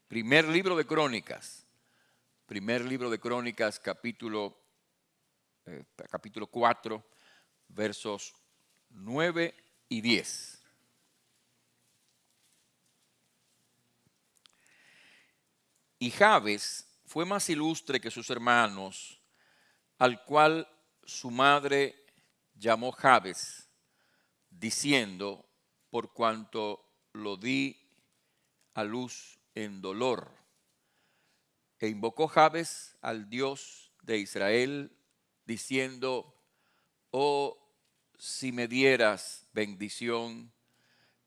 Primer libro de Crónicas. Primer libro de Crónicas, capítulo 4, versos 9 y 10. Y Jabes fue más ilustre que sus hermanos, al cual su madre llamó Jabes, diciendo, por cuanto lo di a luz en dolor. E invocó Jabes al Dios de Israel, diciendo, oh, si me dieras bendición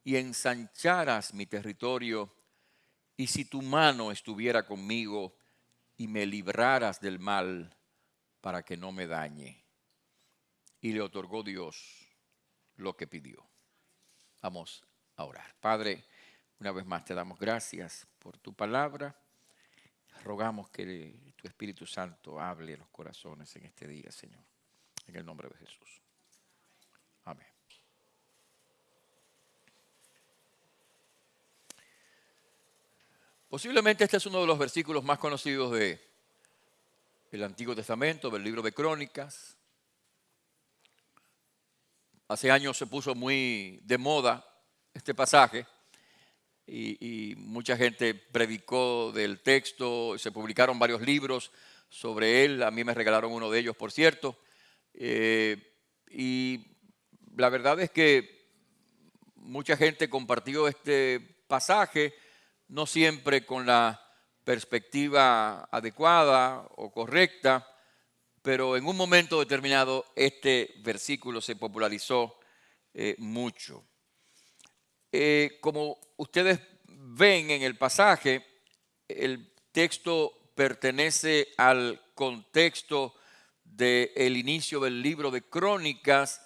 y ensancharas mi territorio, y si tu mano estuviera conmigo y me libraras del mal para que no me dañe. Y le otorgó Dios lo que pidió. Vamos a orar. Padre, una vez más te damos gracias por tu palabra. Rogamos que tu Espíritu Santo hable en los corazones en este día, Señor. En el nombre de Jesús. Amén. Posiblemente este es uno de los versículos más conocidos del Antiguo Testamento, del libro de Crónicas. Hace años se puso muy de moda este pasaje y mucha gente predicó del texto, se publicaron varios libros sobre él, a mí me regalaron uno de ellos, por cierto, y la verdad es que mucha gente compartió este pasaje, no siempre con la perspectiva adecuada o correcta, pero en un momento determinado este versículo se popularizó mucho. Como ustedes ven en el pasaje, el texto pertenece al contexto del inicio del libro de Crónicas,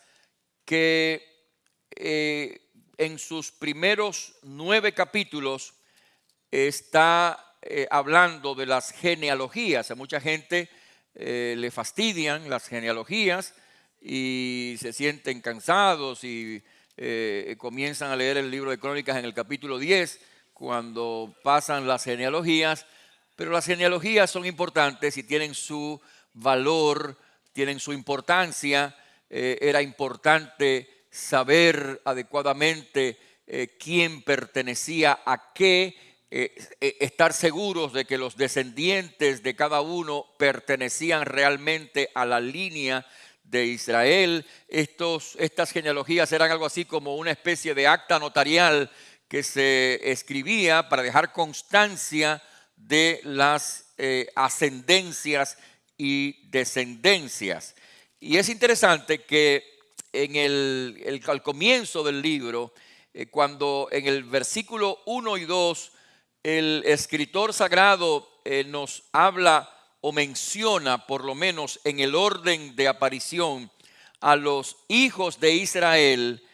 que en sus primeros 9 capítulos está hablando de las genealogías. A mucha gente le fastidian las genealogías y se sienten cansados y comienzan a leer el libro de Crónicas en el capítulo 10 cuando pasan las genealogías, pero las genealogías son importantes y tienen su valor, tienen su importancia. Era importante saber adecuadamente quién pertenecía a qué, estar seguros de que los descendientes de cada uno pertenecían realmente a la línea de Israel. Estas genealogías eran algo así como una especie de acta notarial que se escribía para dejar constancia de las ascendencias y descendencias. Y es interesante que al comienzo del libro, cuando en el versículo 1 y 2 el escritor sagrado nos habla o menciona, por lo menos en el orden de aparición, a los hijos de Israel,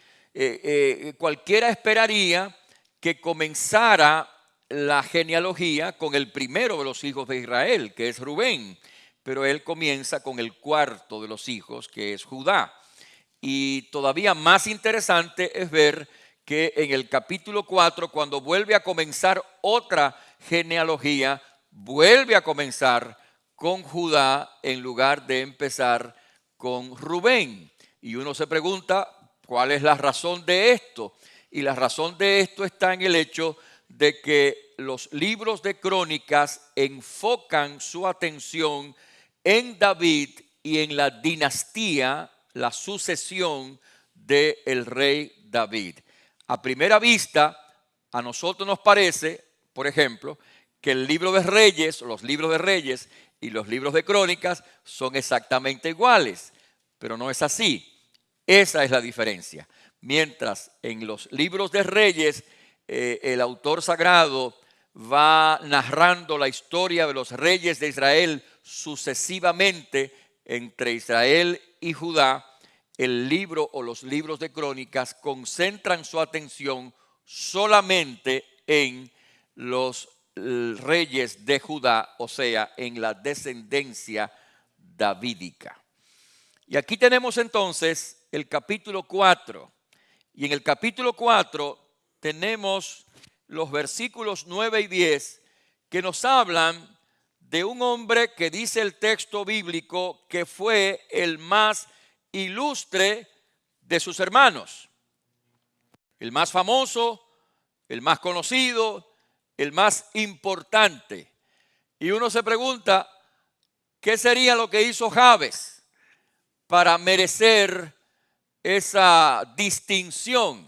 cualquiera esperaría que comenzara la genealogía con el primero de los hijos de Israel, que es Rubén, pero él comienza con el cuarto de los hijos, que es Judá. Y todavía más interesante es ver que en el capítulo 4, cuando vuelve a comenzar otra genealogía, vuelve a comenzar con Judá en lugar de empezar con Rubén. Y uno se pregunta, ¿cuál es la razón de esto? Y la razón de esto está en el hecho de que los libros de Crónicas enfocan su atención en David y en la dinastía, la sucesión del rey David. A primera vista, a nosotros nos parece, por ejemplo, que el libro de Reyes, los libros de Reyes y los libros de Crónicas son exactamente iguales, pero no es así. Esa es la diferencia. Mientras en los libros de Reyes el autor sagrado va narrando la historia de los reyes de Israel sucesivamente entre Israel y Judá, el libro o los libros de Crónicas concentran su atención solamente en los reyes de Judá, o sea, en la descendencia davídica. Y aquí tenemos entonces el capítulo 4. Y en el capítulo 4 tenemos los versículos 9 y 10 que nos hablan de un hombre que dice el texto bíblico que fue el más ilustre de sus hermanos, el más famoso, el más conocido, el más importante. Y uno se pregunta, ¿qué sería lo que hizo Jabes para merecer esa distinción?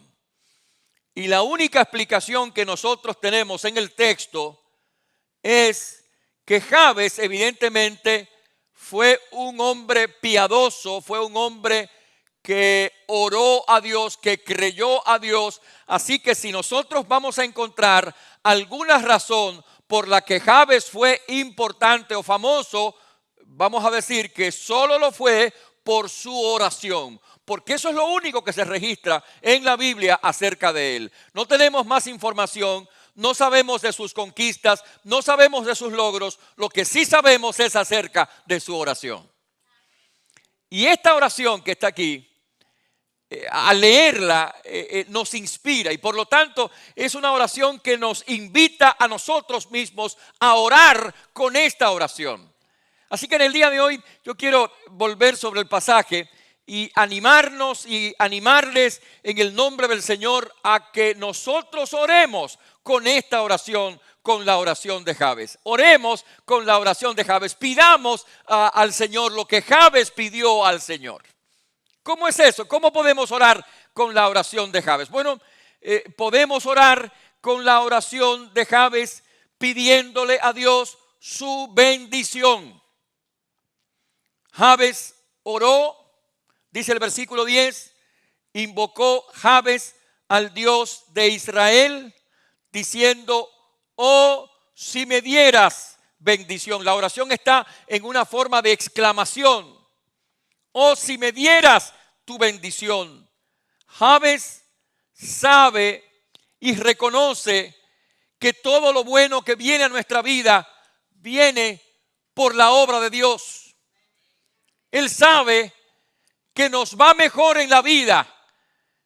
Y la única explicación que nosotros tenemos en el texto es que Jabes evidentemente fue un hombre piadoso, fue un hombre que oró a Dios, que creyó a Dios. Así que si nosotros vamos a encontrar alguna razón por la que Jabes fue importante o famoso, vamos a decir que solo lo fue por su oración, porque eso es lo único que se registra en la Biblia acerca de él. No tenemos más información, no sabemos de sus conquistas, no sabemos de sus logros. Lo que sí sabemos es acerca de su oración. Y esta oración que está aquí, al leerla nos inspira, y por lo tanto es una oración que nos invita a nosotros mismos a orar con esta oración. Así que en el día de hoy yo quiero volver sobre el pasaje y animarnos y animarles en el nombre del Señor a que nosotros oremos con esta oración, con la oración de Jabes. Oremos con la oración de Jabes. Pidamos al Señor lo que Jabes pidió al Señor. ¿Cómo es eso? ¿Cómo podemos orar con la oración de Jabes? Bueno, podemos orar con la oración de Jabes pidiéndole a Dios su bendición. Jabes oró, dice el versículo 10, invocó Jabes al Dios de Israel, diciendo, oh, si me dieras bendición. La oración está en una forma de exclamación. Oh, si me dieras tu bendición. Jabes sabe y reconoce que todo lo bueno que viene a nuestra vida viene por la obra de Dios. Él sabe que nos va mejor en la vida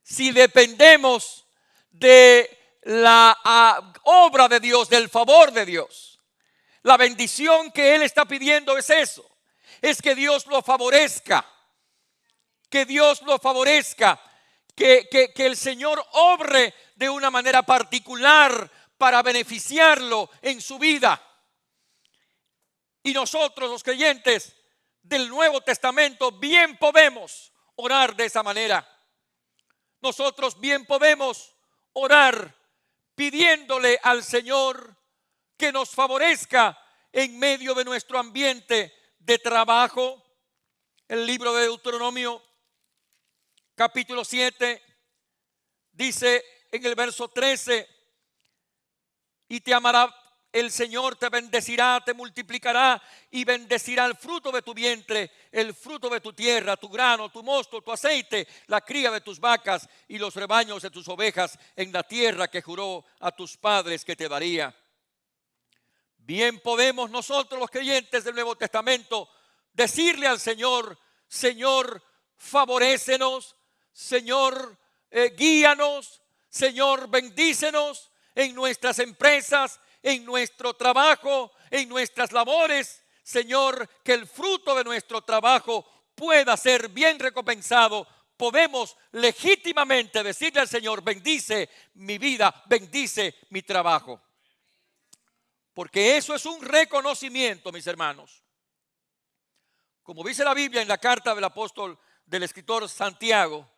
si dependemos de la obra de Dios, del favor de Dios. La bendición que Él está pidiendo es eso, es que Dios lo favorezca. Que Dios lo favorezca, que el Señor obre de una manera particular para beneficiarlo en su vida. Y nosotros, los creyentes del Nuevo Testamento, bien podemos orar de esa manera. Nosotros bien podemos orar pidiéndole al Señor que nos favorezca en medio de nuestro ambiente de trabajo. El libro de Deuteronomio capítulo 7, dice en el verso 13, y te amará el Señor, te bendecirá, te multiplicará y bendecirá el fruto de tu vientre, el fruto de tu tierra, tu grano, tu mosto, tu aceite, la cría de tus vacas y los rebaños de tus ovejas en la tierra que juró a tus padres que te daría. Bien podemos nosotros los creyentes del Nuevo Testamento decirle al Señor, Señor, favorécenos, Señor, guíanos, Señor, bendícenos en nuestras empresas, en nuestro trabajo, en nuestras labores. Señor, que el fruto de nuestro trabajo pueda ser bien recompensado. Podemos legítimamente decirle al Señor, bendice mi vida, bendice mi trabajo. Porque eso es un reconocimiento, mis hermanos. Como dice la Biblia en la carta del apóstol, del escritor Santiago,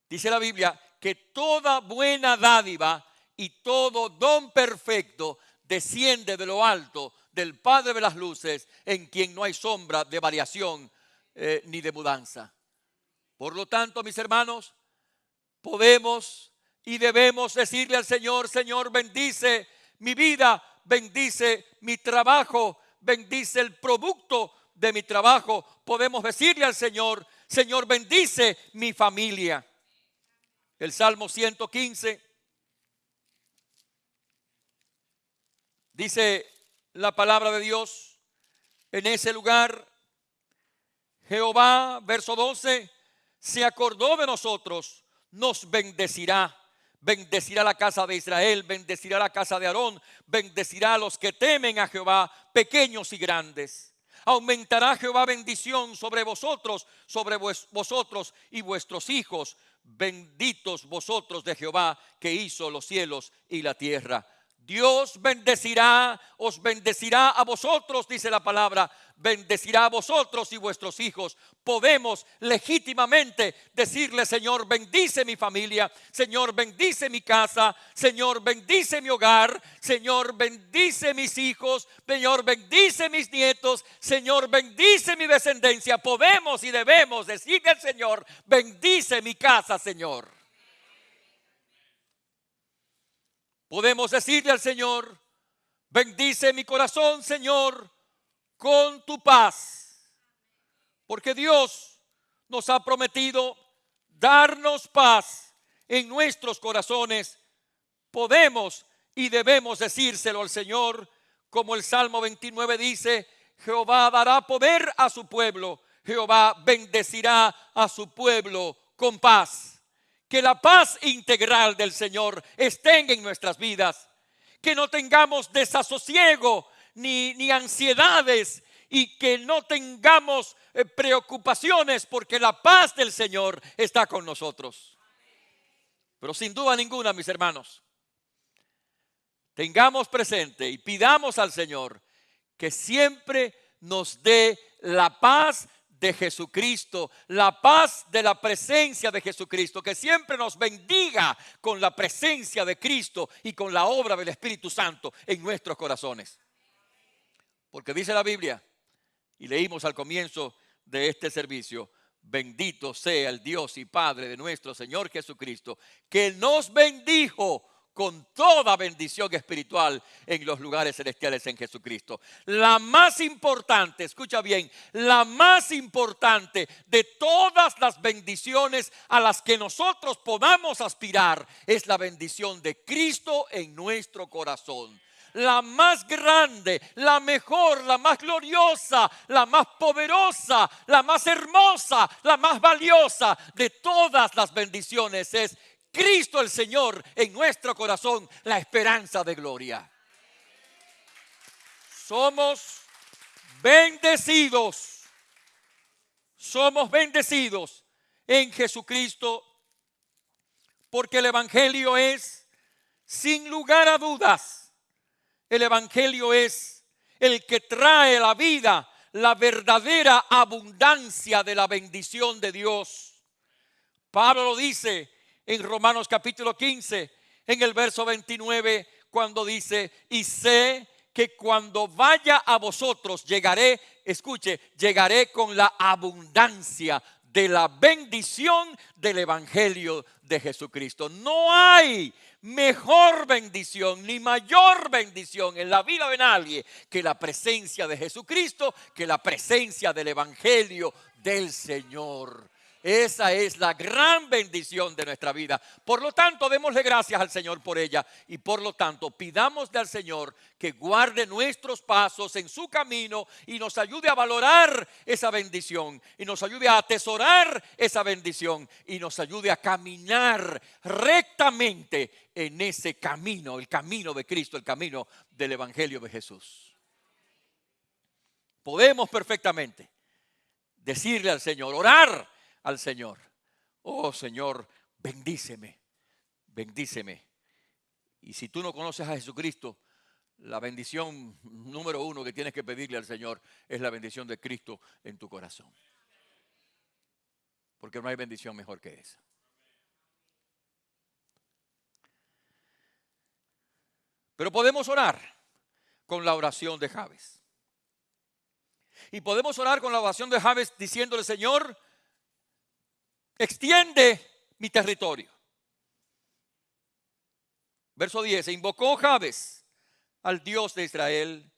dice la Biblia que toda buena dádiva y todo don perfecto desciende de lo alto del Padre de las luces, en quien no hay sombra de variación ni de mudanza. Por lo tanto, mis hermanos, podemos y debemos decirle al Señor, Señor, bendice mi vida, bendice mi trabajo, bendice el producto de mi trabajo. Podemos decirle al Señor, Señor, bendice mi familia. El Salmo 115 dice la palabra de Dios en ese lugar. Jehová, verso 12, se acordó de nosotros, nos bendecirá, Bendecirá la casa de Israel, bendecirá la casa de Aarón, bendecirá a los que temen a Jehová, pequeños y grandes. Aumentará Jehová bendición sobre vosotros, vosotros y vuestros hijos. Benditos vosotros de Jehová, que hizo los cielos y la tierra. Dios bendecirá, os bendecirá a vosotros, dice la palabra, bendecirá a vosotros y vuestros hijos. Podemos legítimamente decirle: Señor, bendice mi familia, Señor, bendice mi casa, Señor, bendice mi hogar, Señor, bendice mis hijos, Señor, bendice mis nietos, Señor, bendice mi descendencia. Podemos y debemos decirle al Señor: bendice mi casa, Señor. Podemos decirle al Señor: bendice mi corazón, Señor, con tu paz. Porque Dios nos ha prometido darnos paz en nuestros corazones. Podemos y debemos decírselo al Señor, como el Salmo 29 dice: Jehová dará poder a su pueblo, Jehová bendecirá a su pueblo con paz. Que la paz integral del Señor esté en nuestras vidas. Que no tengamos desasosiego ni ansiedades, y que no tengamos preocupaciones, porque la paz del Señor está con nosotros. Pero sin duda ninguna, mis hermanos, tengamos presente y pidamos al Señor que siempre nos dé la paz de Jesucristo, la paz de la presencia de Jesucristo, que siempre nos bendiga con la presencia de Cristo y con la obra del Espíritu Santo en nuestros corazones. Porque dice la Biblia, y leímos al comienzo de este servicio: bendito sea el Dios y Padre de nuestro Señor Jesucristo, que nos bendijo con toda bendición espiritual en los lugares celestiales en Jesucristo. La más importante, escucha bien, la más importante de todas las bendiciones a las que nosotros podamos aspirar es la bendición de Cristo en nuestro corazón. La más grande, la mejor, la más gloriosa, la más poderosa, la más hermosa, la más valiosa de todas las bendiciones es Cristo el Señor en nuestro corazón, la esperanza de gloria. Somos bendecidos en Jesucristo, porque el Evangelio es, sin lugar a dudas, el Evangelio es el que trae a la vida la verdadera abundancia de la bendición de Dios. Pablo lo dice en Romanos capítulo 15, en el verso 29, cuando dice: y sé que cuando vaya a vosotros llegaré, escuche, llegaré con la abundancia de la bendición del Evangelio de Jesucristo. No hay mejor bendición ni mayor bendición en la vida de nadie que la presencia de Jesucristo, que la presencia del Evangelio del Señor. Esa es la gran bendición de nuestra vida. Por lo tanto, démosle gracias al Señor por ella, y por lo tanto pidámosle al Señor que guarde nuestros pasos en su camino y nos ayude a valorar esa bendición, y nos ayude a atesorar esa bendición, y nos ayude a caminar rectamente en ese camino, el camino de Cristo, el camino del Evangelio de Jesús. Podemos perfectamente decirle al Señor, orar al Señor: oh Señor, bendíceme, bendíceme. Y si tú no conoces a Jesucristo, la bendición número uno que tienes que pedirle al Señor es la bendición de Cristo en tu corazón. Porque no hay bendición mejor que esa. Pero podemos orar con la oración de Jabes. Y podemos orar con la oración de Jabes diciéndole: Señor, extiende mi territorio. Verso 10: e invocó Jabes al Dios de Israel,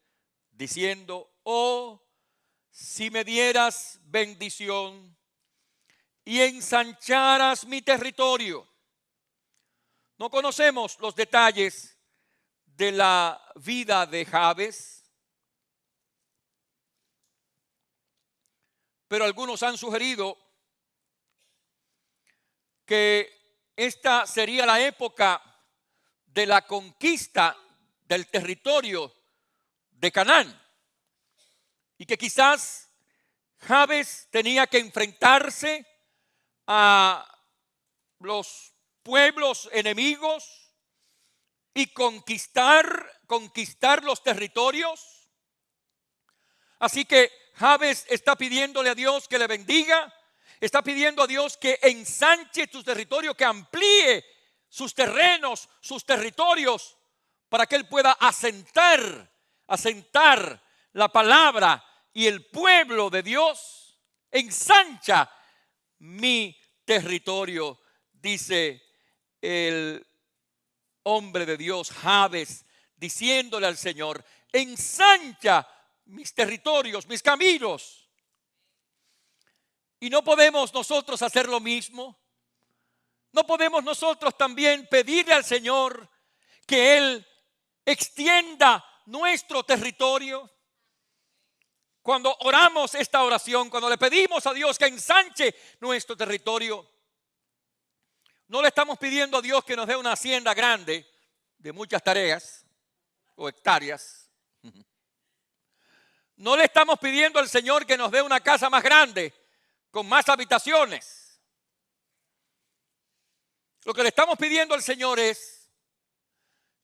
diciendo: oh, si me dieras bendición y ensancharas mi territorio. No conocemos los detalles de la vida de Jabes, pero algunos han sugerido que esta sería la época de la conquista del territorio de Canaán, y que quizás Jabes tenía que enfrentarse a los pueblos enemigos y conquistar los territorios. Así que Jabes está pidiéndole a Dios que le bendiga, está pidiendo a Dios que ensanche sus territorios, que amplíe sus terrenos, sus territorios, para que él pueda asentar la palabra y el pueblo de Dios. Ensancha mi territorio, dice el hombre de Dios, Jabes, diciéndole al Señor: ensancha mis territorios, mis caminos. Y no podemos nosotros hacer lo mismo. No podemos nosotros también pedirle al Señor que Él extienda nuestro territorio. Cuando oramos esta oración, cuando le pedimos a Dios que ensanche nuestro territorio, no le estamos pidiendo a Dios que nos dé una hacienda grande de muchas tareas o hectáreas. No le estamos pidiendo al Señor que nos dé una casa más grande con más habitaciones. Lo que le estamos pidiendo al Señor es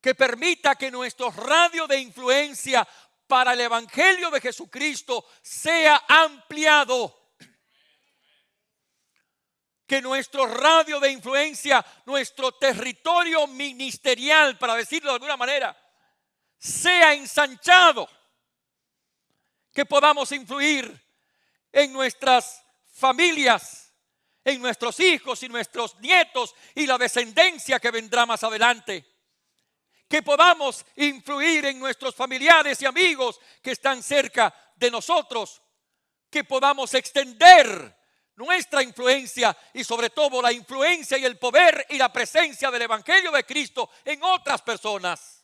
que permita que nuestro radio de influencia para el Evangelio de Jesucristo sea ampliado. Que nuestro radio de influencia, nuestro territorio ministerial, para decirlo de alguna manera, sea ensanchado. Que podamos influir en nuestras familias, en nuestros hijos y nuestros nietos y la descendencia que vendrá más adelante. Que podamos influir en nuestros familiares y amigos que están cerca de nosotros. Que podamos extender nuestra influencia y sobre todo la influencia y el poder y la presencia del Evangelio de Cristo en otras personas.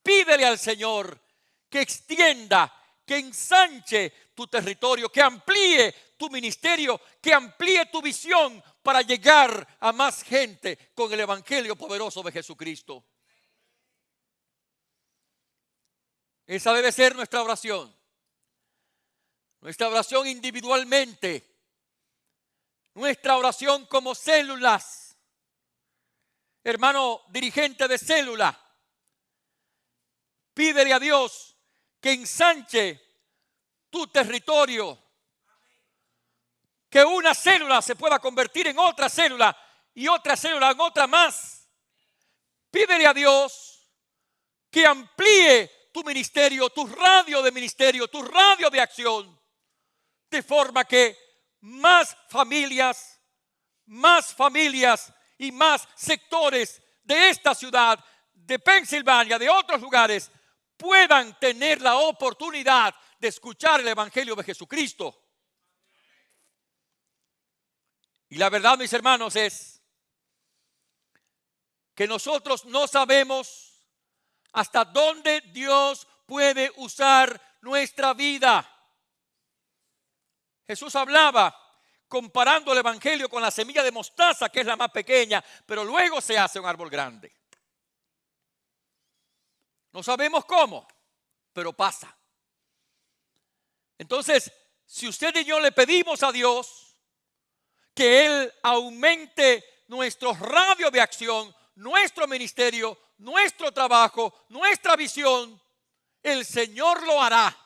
Pídele al Señor que extienda, que ensanche tu territorio, que amplíe tu ministerio, que amplíe tu visión para llegar a más gente con el Evangelio poderoso de Jesucristo. Esa debe ser nuestra oración. Nuestra oración individualmente. Nuestra oración como células. Hermano dirigente de célula, pídele a Dios que ensanche tu territorio. Que una célula se pueda convertir en otra célula y otra célula en otra más. Pídele a Dios que amplíe tu ministerio, tu radio de ministerio, tu radio de acción, de forma que más familias y más sectores de esta ciudad, de Pensilvania, de otros lugares, puedan tener la oportunidad de escuchar el Evangelio de Jesucristo. Y la verdad, mis hermanos, es que nosotros no sabemos hasta dónde Dios puede usar nuestra vida. Jesús hablaba comparando el Evangelio con la semilla de mostaza, que es la más pequeña, pero luego se hace un árbol grande. No sabemos cómo, pero pasa. Entonces, si usted y yo le pedimos a Dios que Él aumente nuestro radio de acción, nuestro ministerio, nuestro trabajo, nuestra visión, el Señor lo hará.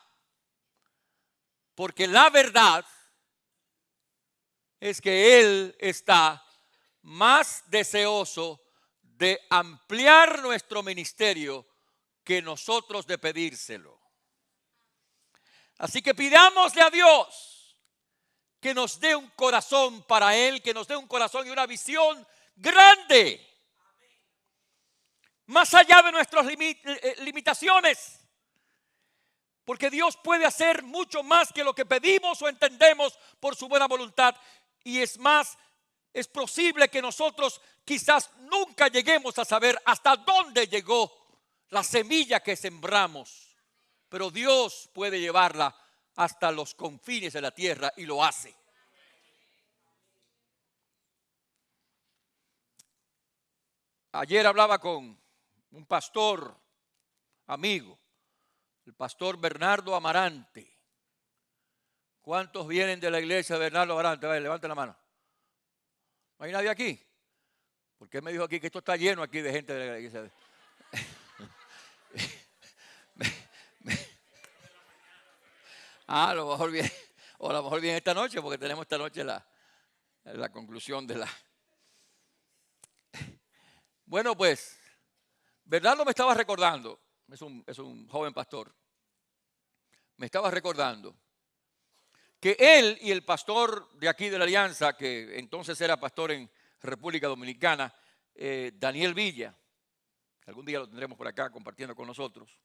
Porque la verdad es que Él está más deseoso de ampliar nuestro ministerio que nosotros de pedírselo. Así que pidámosle a Dios que nos dé un corazón para Él, que nos dé un corazón y una visión grande, más allá de nuestras limitaciones. Porque Dios puede hacer mucho más que lo que pedimos o entendemos por su buena voluntad. Y es más, es posible que nosotros quizás nunca lleguemos a saber hasta dónde llegó la semilla que sembramos. Pero Dios puede llevarla hasta los confines de la tierra y lo hace. Ayer hablaba con un pastor amigo, el pastor Bernardo Amarante. ¿Cuántos vienen de la iglesia de Bernardo Amarante? Vale, levanten la mano. ¿No hay nadie aquí? Porque él me dijo aquí que esto está lleno aquí de gente de la iglesia. A lo mejor bien, o a lo mejor bien esta noche, porque tenemos esta noche la conclusión de la... Bueno, pues, Bernardo me estaba recordando, es un joven pastor, me estaba recordando que él y el pastor de aquí de la Alianza, que entonces era pastor en República Dominicana, Daniel Villa, que algún día lo tendremos por acá compartiendo con nosotros,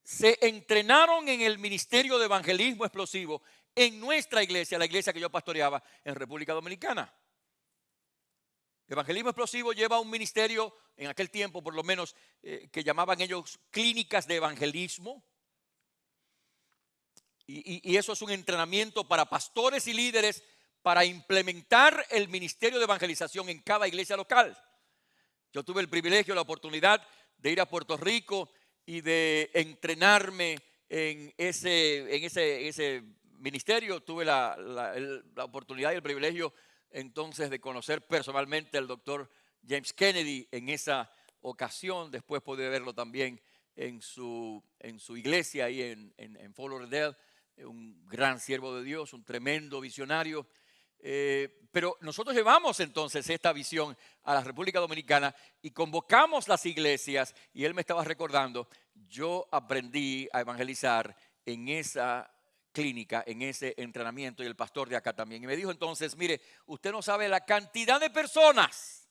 se entrenaron en el ministerio de evangelismo explosivo en nuestra iglesia, la iglesia que yo pastoreaba en República Dominicana. Evangelismo explosivo lleva un ministerio, en aquel tiempo por lo menos, que llamaban ellos clínicas de evangelismo. Y eso es un entrenamiento para pastores y líderes para implementar el ministerio de evangelización en cada iglesia local. Yo tuve el privilegio, la oportunidad de ir a Puerto Rico y de entrenarme en ese ministerio. Tuve la oportunidad y el privilegio entonces de conocer personalmente al doctor James Kennedy en esa ocasión. Después pude verlo también en su iglesia ahí en Fort Lauderdale. Un gran siervo de Dios, un tremendo visionario. Pero nosotros llevamos entonces esta visión a la República Dominicana y convocamos las iglesias, y él me estaba recordando, yo aprendí a evangelizar en esa clínica, en ese entrenamiento, y el pastor de acá también. Y me dijo entonces, mire, usted no sabe la cantidad de personas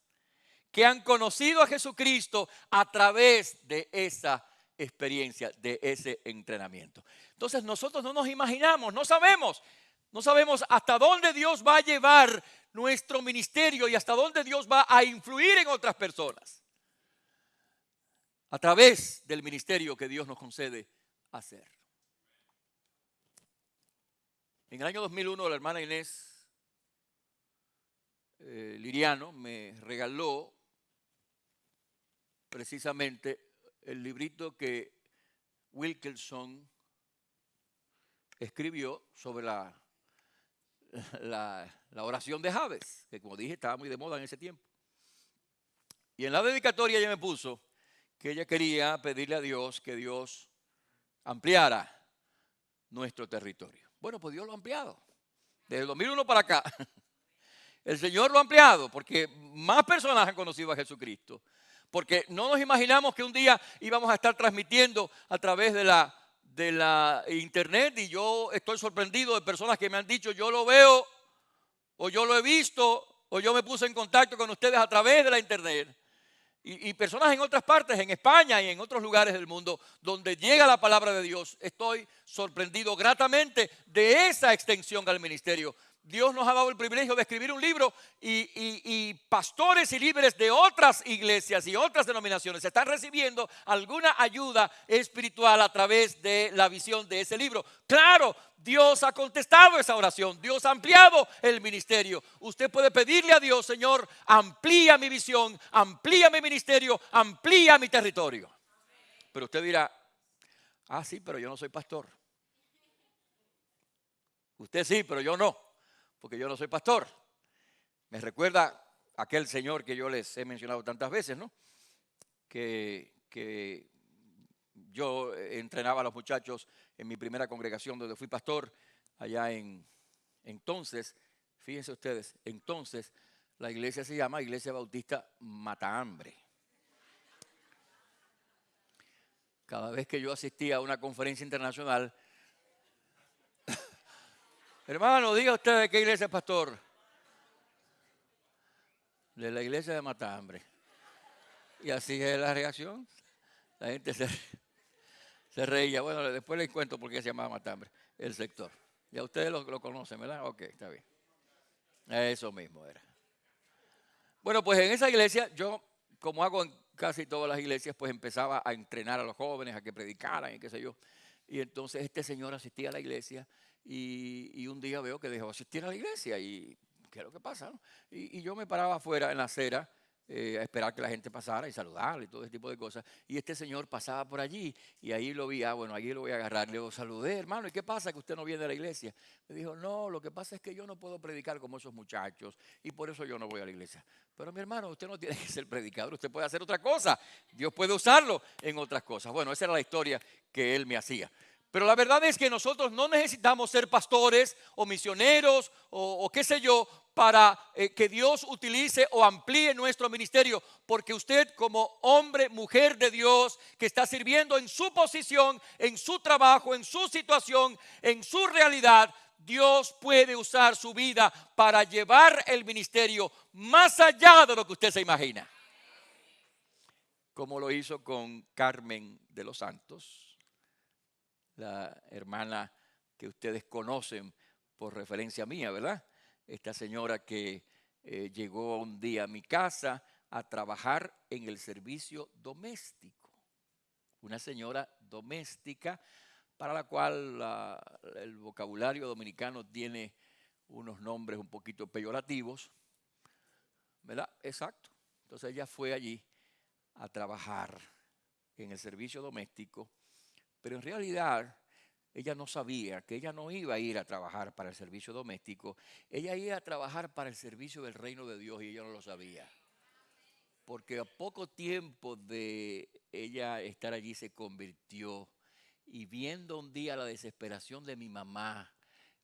que han conocido a Jesucristo a través de esa experiencia, de ese entrenamiento. Entonces nosotros no nos imaginamos, no sabemos hasta dónde Dios va a llevar nuestro ministerio y hasta dónde Dios va a influir en otras personas a través del ministerio que Dios nos concede hacer. En el año 2001 la hermana Inés Liriano me regaló precisamente el librito que Wilkerson escribió sobre la oración de Jabez, que como dije estaba muy de moda en ese tiempo. Y en la dedicatoria ella me puso que ella quería pedirle a Dios que Dios ampliara nuestro territorio. Bueno, pues Dios lo ha ampliado. Desde el 2001 para acá, el Señor lo ha ampliado porque más personas han conocido a Jesucristo. Porque no nos imaginamos que un día íbamos a estar transmitiendo a través de la internet, y yo estoy sorprendido de personas que me han dicho, yo lo veo, o yo lo he visto, o yo me puse en contacto con ustedes a través de la internet. Y personas en otras partes, en España y en otros lugares del mundo, donde llega la palabra de Dios. Estoy sorprendido gratamente de esa extensión al ministerio. Dios nos ha dado el privilegio de escribir un libro y pastores y líderes de otras iglesias y otras denominaciones están recibiendo alguna ayuda espiritual a través de la visión de ese libro. Claro, Dios ha contestado esa oración, Dios ha ampliado el ministerio. Usted puede pedirle a Dios, Señor, amplía mi visión, amplía mi ministerio, amplía mi territorio. Pero usted dirá, sí, pero yo no soy pastor. Usted sí, pero yo no, porque yo no soy pastor. Me recuerda aquel señor que yo les he mencionado tantas veces, ¿no? Que yo entrenaba a los muchachos en mi primera congregación donde fui pastor, allá entonces, fíjense ustedes, entonces la iglesia se llama Iglesia Bautista Matahambre. Cada vez que yo asistía a una conferencia internacional, hermano, diga usted de qué iglesia es pastor. De la iglesia de Matahambre. Y así es la reacción. La gente se reía. Bueno, después les cuento por qué se llamaba Matahambre, el sector. Ya ustedes lo conocen, ¿verdad? Ok, está bien. Eso mismo era. Bueno, pues en esa iglesia, yo, como hago en casi todas las iglesias, pues empezaba a entrenar a los jóvenes, a que predicaran y qué sé yo. Y entonces este señor asistía a la iglesia y un día veo que dejó de asistir a la iglesia. Y ¿qué es lo que pasa, no? Y yo me paraba afuera en la acera a esperar que la gente pasara y saludarle y todo ese tipo de cosas. Y este señor pasaba por allí y ahí lo vi, bueno, allí lo voy a agarrar. Le digo, saludé, hermano, ¿y qué pasa que usted no viene a la iglesia? Me dijo, no, lo que pasa es que yo no puedo predicar como esos muchachos y por eso yo no voy a la iglesia. Pero mi hermano, usted no tiene que ser predicador, usted puede hacer otra cosa. Dios puede usarlo en otras cosas. Bueno, esa era la historia que él me hacía. Pero la verdad es que nosotros no necesitamos ser pastores o misioneros o qué sé yo para que Dios utilice o amplíe nuestro ministerio, porque usted como hombre, mujer de Dios que está sirviendo en su posición, en su trabajo, en su situación, en su realidad, Dios puede usar su vida para llevar el ministerio más allá de lo que usted se imagina. Como lo hizo con Carmen de los Santos, la hermana que ustedes conocen por referencia mía, ¿verdad? Esta señora que llegó un día a mi casa a trabajar en el servicio doméstico. Una señora doméstica para la cual el vocabulario dominicano tiene unos nombres un poquito peyorativos, ¿verdad? Exacto. Entonces ella fue allí a trabajar en el servicio doméstico, pero en realidad ella no sabía que ella no iba a ir a trabajar para el servicio doméstico, ella iba a trabajar para el servicio del reino de Dios y ella no lo sabía. Porque a poco tiempo de ella estar allí se convirtió y viendo un día la desesperación de mi mamá,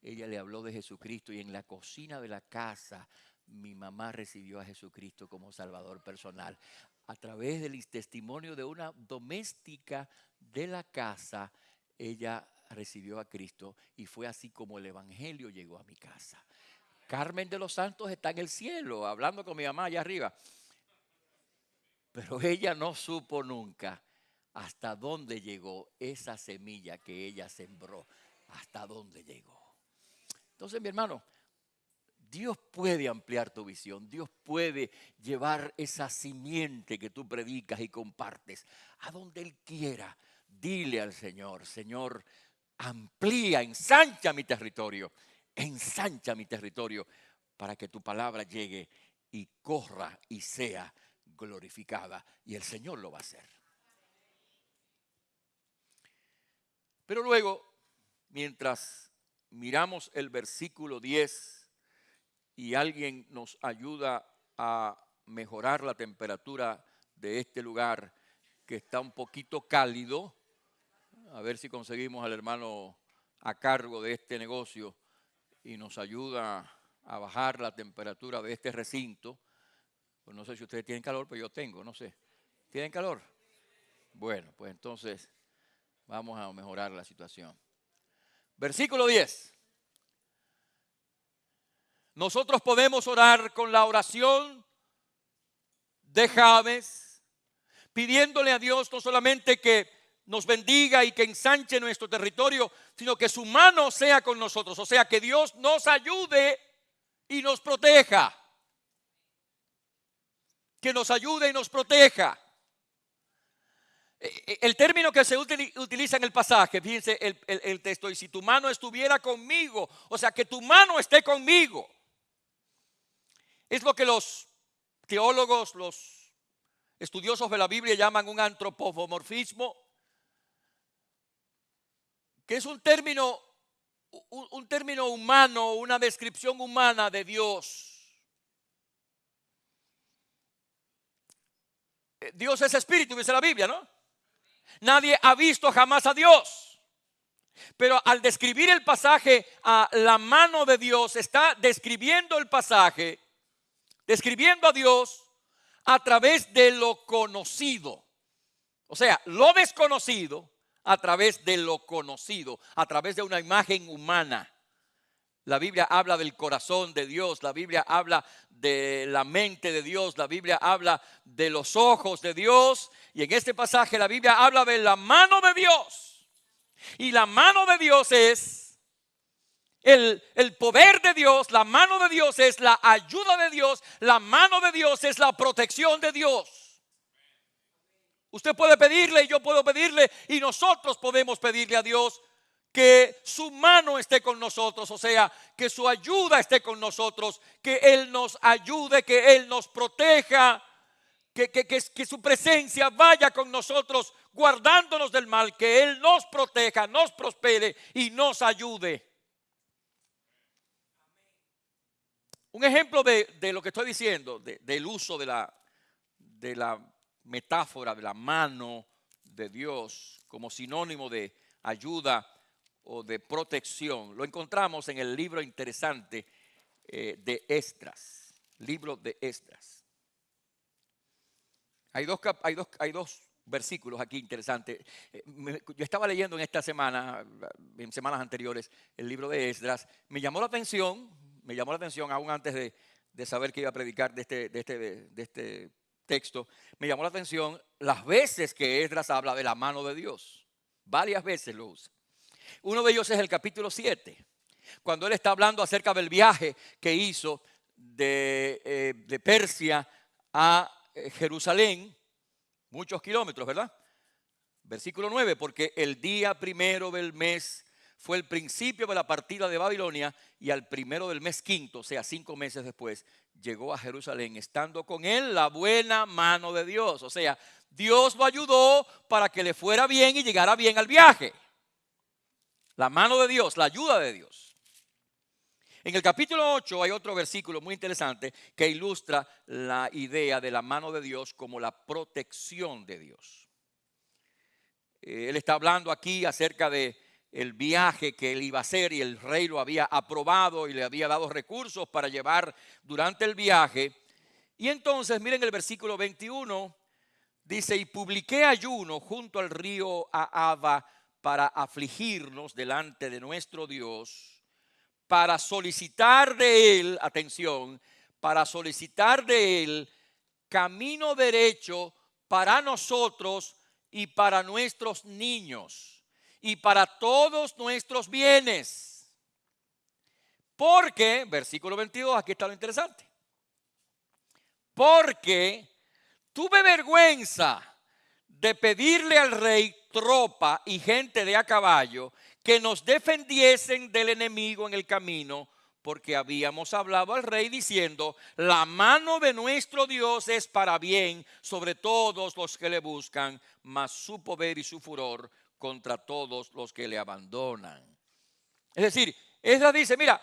ella le habló de Jesucristo y en la cocina de la casa mi mamá recibió a Jesucristo como Salvador personal. A través del testimonio de una doméstica de la casa, ella recibió a Cristo y fue así como el evangelio llegó a mi casa. Carmen de los Santos está en el cielo hablando con mi mamá allá arriba, pero ella no supo nunca hasta dónde llegó esa semilla que ella sembró, hasta dónde llegó. Entonces, mi hermano, Dios puede ampliar tu visión, Dios puede llevar esa simiente que tú predicas y compartes a donde Él quiera. Dile al Señor, Señor, amplía, ensancha mi territorio para que tu palabra llegue y corra y sea glorificada. Y el Señor lo va a hacer. Pero luego, mientras miramos el versículo 10 y alguien nos ayuda a mejorar la temperatura de este lugar que está un poquito cálido, a ver si conseguimos al hermano a cargo de este negocio y nos ayuda a bajar la temperatura de este recinto. Pues no sé si ustedes tienen calor, pero yo tengo, no sé. ¿Tienen calor? Bueno, pues entonces vamos a mejorar la situación. Versículo 10. Nosotros podemos orar con la oración de Jabes, pidiéndole a Dios no solamente que nos bendiga y que ensanche nuestro territorio, sino que su mano sea con nosotros. O sea, que Dios nos ayude y nos proteja. Que nos ayude y nos proteja. El término que se utiliza en el pasaje, fíjense el texto, y si tu mano estuviera conmigo, o sea, que tu mano esté conmigo. Es lo que los teólogos, los estudiosos de la Biblia llaman un antropomorfismo, que es un término humano, una descripción humana de Dios. Dios es espíritu, dice la Biblia, ¿no? Nadie ha visto jamás a Dios. Pero al describir el pasaje a la mano de Dios, está describiendo el pasaje, describiendo a Dios a través de lo conocido. O sea, lo desconocido a través de lo conocido, a través de una imagen humana. La Biblia habla del corazón de Dios, la Biblia habla de la mente de Dios, la Biblia habla de los ojos de Dios, y en este pasaje la Biblia habla de la mano de Dios. Y la mano de Dios es el poder de Dios, la mano de Dios es la ayuda de Dios, la mano de Dios es la protección de Dios. Usted puede pedirle y yo puedo pedirle y nosotros podemos pedirle a Dios que su mano esté con nosotros, o sea, que su ayuda esté con nosotros, que Él nos ayude, que Él nos proteja, que su presencia vaya con nosotros, guardándonos del mal, que Él nos proteja, nos prospere y nos ayude. Un ejemplo de lo que estoy diciendo, del uso de la metáfora de la mano de Dios como sinónimo de ayuda o de protección, lo encontramos en el libro interesante de Esdras, libro de Esdras. Hay dos versículos aquí interesantes. Yo estaba leyendo en esta semana, en semanas anteriores, el libro de Esdras. Me llamó la atención aún antes de saber que iba a predicar de este texto. Me llamó la atención las veces que Esdras habla de la mano de Dios. Varias veces lo usa. Uno de ellos es el capítulo 7, cuando él está hablando acerca del viaje que hizo de Persia a Jerusalén, muchos kilómetros, ¿verdad? Versículo 9, porque el día primero del mes fue el principio de la partida de Babilonia y al primero del mes quinto, o sea, 5 meses después, llegó a Jerusalén, estando con él la buena mano de Dios. O sea, Dios lo ayudó para que le fuera bien y llegara bien al viaje. La mano de Dios, la ayuda de Dios. En el capítulo 8 hay otro versículo muy interesante que ilustra la idea de la mano de Dios como la protección de Dios. Él está hablando aquí acerca de el viaje que él iba a hacer y el rey lo había aprobado y le había dado recursos para llevar durante el viaje. Y entonces miren el versículo 21, dice: y publiqué ayuno junto al río Ahava para afligirnos delante de nuestro Dios, para solicitar de él, atención, para solicitar de él camino derecho para nosotros y para nuestros niños y para todos nuestros bienes. Porque, versículo 22, aquí está lo interesante. Porque tuve vergüenza de pedirle al rey tropa y gente de a caballo que nos defendiesen del enemigo en el camino, porque habíamos hablado al rey diciendo: la mano de nuestro Dios es para bien sobre todos los que le buscan, mas su poder y su furor contra todos los que le abandonan. Es decir, Esdras dice: mira,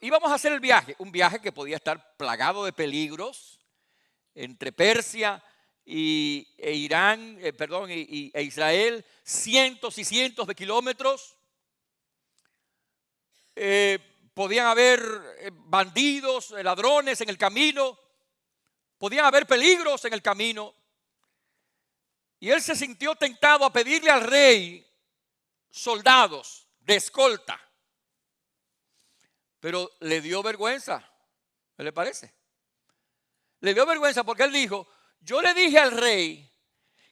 íbamos a hacer el viaje, un viaje que podía estar plagado de peligros entre Persia e Irán, e Israel, cientos y cientos de kilómetros. Podían haber bandidos, ladrones en el camino, podían haber peligros en el camino. Y él se sintió tentado a pedirle al rey soldados de escolta, pero le dio vergüenza. ¿Qué le parece? Le dio vergüenza porque él dijo: yo le dije al rey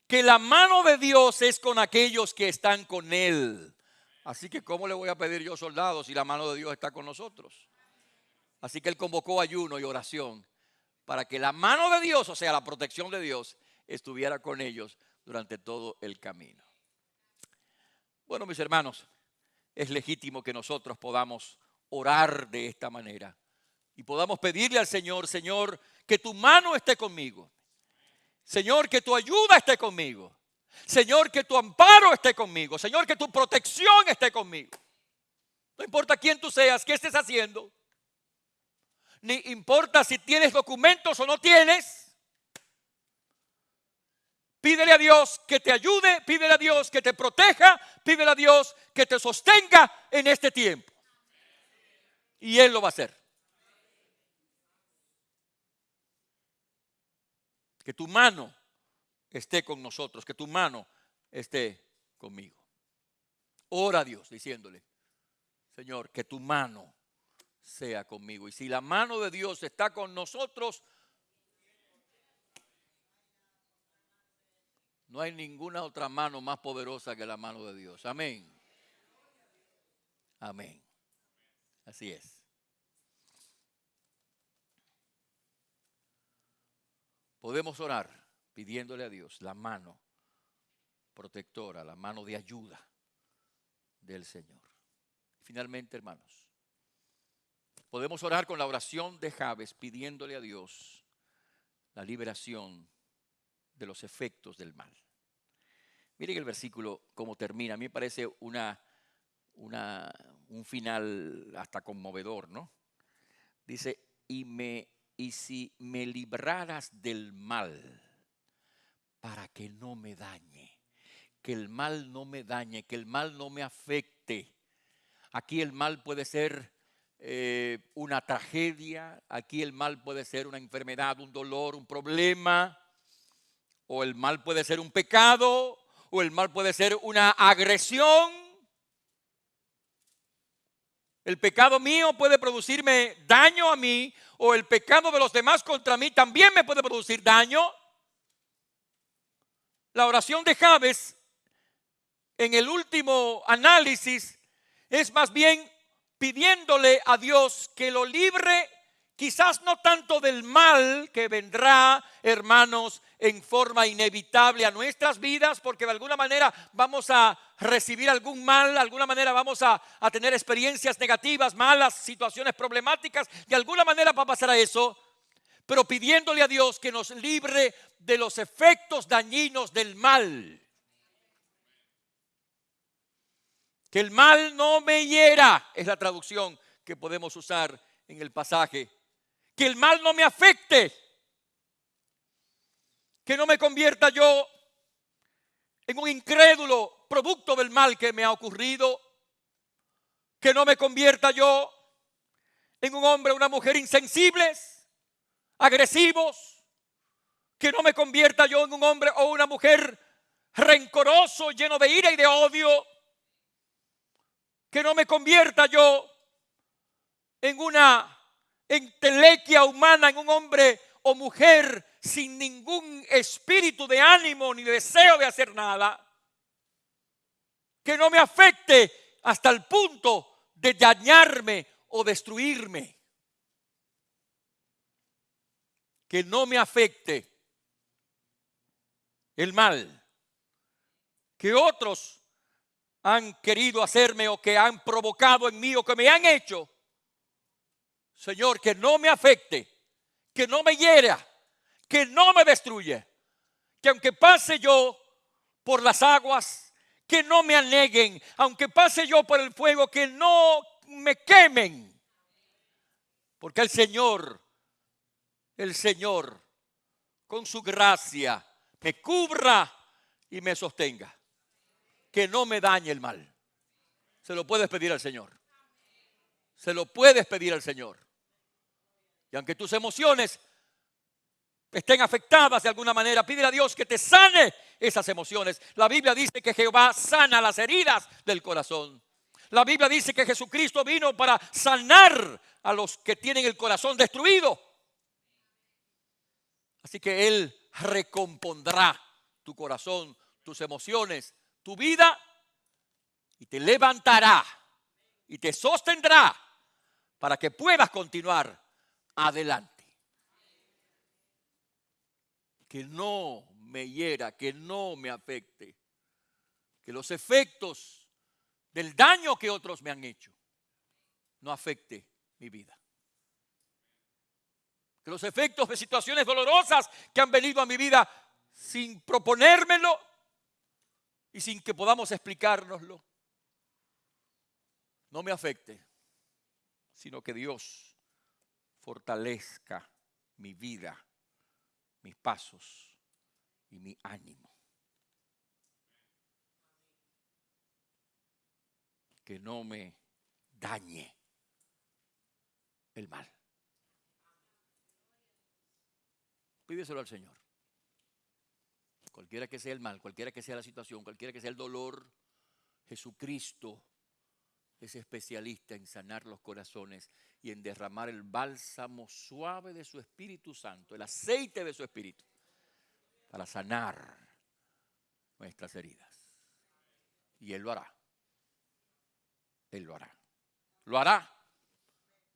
que la mano de Dios es con aquellos que están con él. Así que ¿cómo le voy a pedir yo soldados si la mano de Dios está con nosotros? Así que él convocó ayuno y oración para que la mano de Dios, o sea, la protección de Dios, estuviera con ellos durante todo el camino. Bueno, mis hermanos, es legítimo que nosotros podamos orar de esta manera y podamos pedirle al Señor: Señor, que tu mano esté conmigo. Señor, que tu ayuda esté conmigo. Señor, que tu amparo esté conmigo. Señor, que tu protección esté conmigo. No importa quién tú seas, qué estés haciendo, ni importa si tienes documentos o no tienes. Pídele a Dios que te ayude, pídele a Dios que te proteja, pídele a Dios que te sostenga en este tiempo. Y Él lo va a hacer. Que tu mano esté con nosotros, que tu mano esté conmigo. Ora a Dios diciéndole: Señor, que tu mano sea conmigo. Y si la mano de Dios está con nosotros, no hay ninguna otra mano más poderosa que la mano de Dios. Amén. Amén. Así es. Podemos orar pidiéndole a Dios la mano protectora, la mano de ayuda del Señor. Finalmente, hermanos, podemos orar con la oración de Jabes pidiéndole a Dios la liberación de los efectos del mal. Miren el versículo cómo termina. A mí me parece un final hasta conmovedor, ¿no? Dice, y si me libraras del mal para que no me dañe, que el mal no me dañe, que el mal no me afecte. Aquí el mal puede ser una tragedia, aquí el mal puede ser una enfermedad, un dolor, un problema, o el mal puede ser un pecado, o el mal puede ser una agresión. El pecado mío puede producirme daño a mí, o el pecado de los demás contra mí también me puede producir daño. La oración de Jabes en el último análisis es más bien pidiéndole a Dios que lo libre, quizás no tanto del mal que vendrá, hermanos, en forma inevitable a nuestras vidas, porque de alguna manera vamos a recibir algún mal, de alguna manera vamos a tener experiencias negativas, malas, situaciones problemáticas, de alguna manera va a pasar a eso, pero pidiéndole a Dios que nos libre de los efectos dañinos del mal. Que el mal no me hiera, es la traducción que podemos usar en el pasaje. Que el mal no me afecte. Que no me convierta yo en un incrédulo producto del mal que me ha ocurrido. Que no me convierta yo en un hombre o una mujer insensibles, agresivos. Que no me convierta yo en un hombre o una mujer rencoroso, lleno de ira y de odio. Que no me convierta yo en una entelequia humana, en un hombre o mujer sin ningún espíritu de ánimo ni deseo de hacer nada. Que no me afecte hasta el punto de dañarme o destruirme. Que no me afecte el mal que otros han querido hacerme o que han provocado en mí o que me han hecho. Señor, que no me afecte, que no me hiera, que no me destruya, que aunque pase yo por las aguas, que no me aneguen, aunque pase yo por el fuego, que no me quemen, porque el Señor, con su gracia, me cubra y me sostenga, que no me dañe el mal. Se lo puedes pedir al Señor. Se lo puedes pedir al Señor. Y aunque tus emociones estén afectadas de alguna manera, pídele a Dios que te sane esas emociones. La Biblia dice que Jehová sana las heridas del corazón. La Biblia dice que Jesucristo vino para sanar a los que tienen el corazón destruido. Así que Él recompondrá tu corazón, tus emociones, tu vida, y te levantará y te sostendrá para que puedas continuar adelante. Que no me hiera, que no me afecte, que los efectos del daño que otros me han hecho no afecte mi vida. Que los efectos de situaciones dolorosas que han venido a mi vida sin proponérmelo y sin que podamos explicárnoslo, no me afecte, sino que Dios fortalezca mi vida, mis pasos y mi ánimo. Que no me dañe el mal. Pídeselo al Señor. Cualquiera que sea el mal, cualquiera que sea la situación, cualquiera que sea el dolor, Jesucristo es especialista en sanar los corazones y en derramar el bálsamo suave de su Espíritu Santo, el aceite de su Espíritu, para sanar nuestras heridas. Y Él lo hará. Él lo hará. Lo hará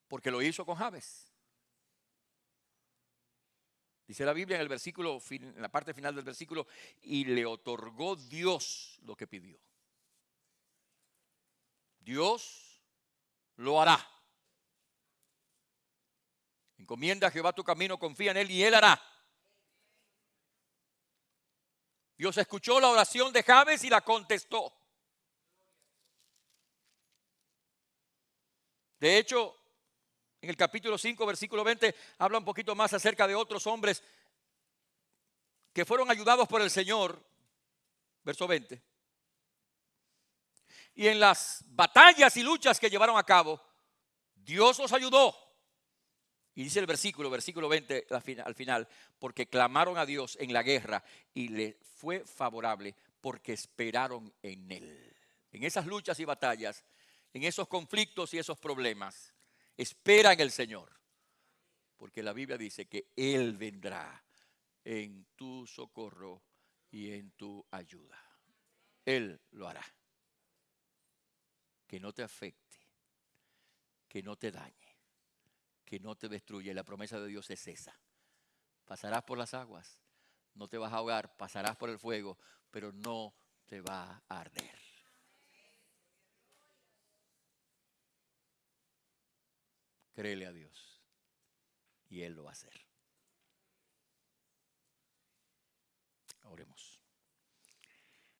porque lo hizo con Jabes. Dice la Biblia en el versículo, en la parte final del versículo, y le otorgó Dios lo que pidió. Dios lo hará. Encomienda a Jehová tu camino, confía en Él y Él hará. Dios escuchó la oración de Jabes y la contestó. De hecho, en el capítulo 5, versículo 20, habla un poquito más acerca de otros hombres que fueron ayudados por el Señor. Verso 20. Y en las batallas y luchas que llevaron a cabo, Dios los ayudó. Y dice el versículo 20 al final, porque clamaron a Dios en la guerra y le fue favorable porque esperaron en Él. En esas luchas y batallas, en esos conflictos y esos problemas, espera en el Señor. Porque la Biblia dice que Él vendrá en tu socorro y en tu ayuda. Él lo hará. Que no te afecte, que no te dañe, que no te destruya. Y la promesa de Dios es esa. Pasarás por las aguas, no te vas a ahogar, pasarás por el fuego, pero no te va a arder. Créele a Dios y Él lo va a hacer. Oremos.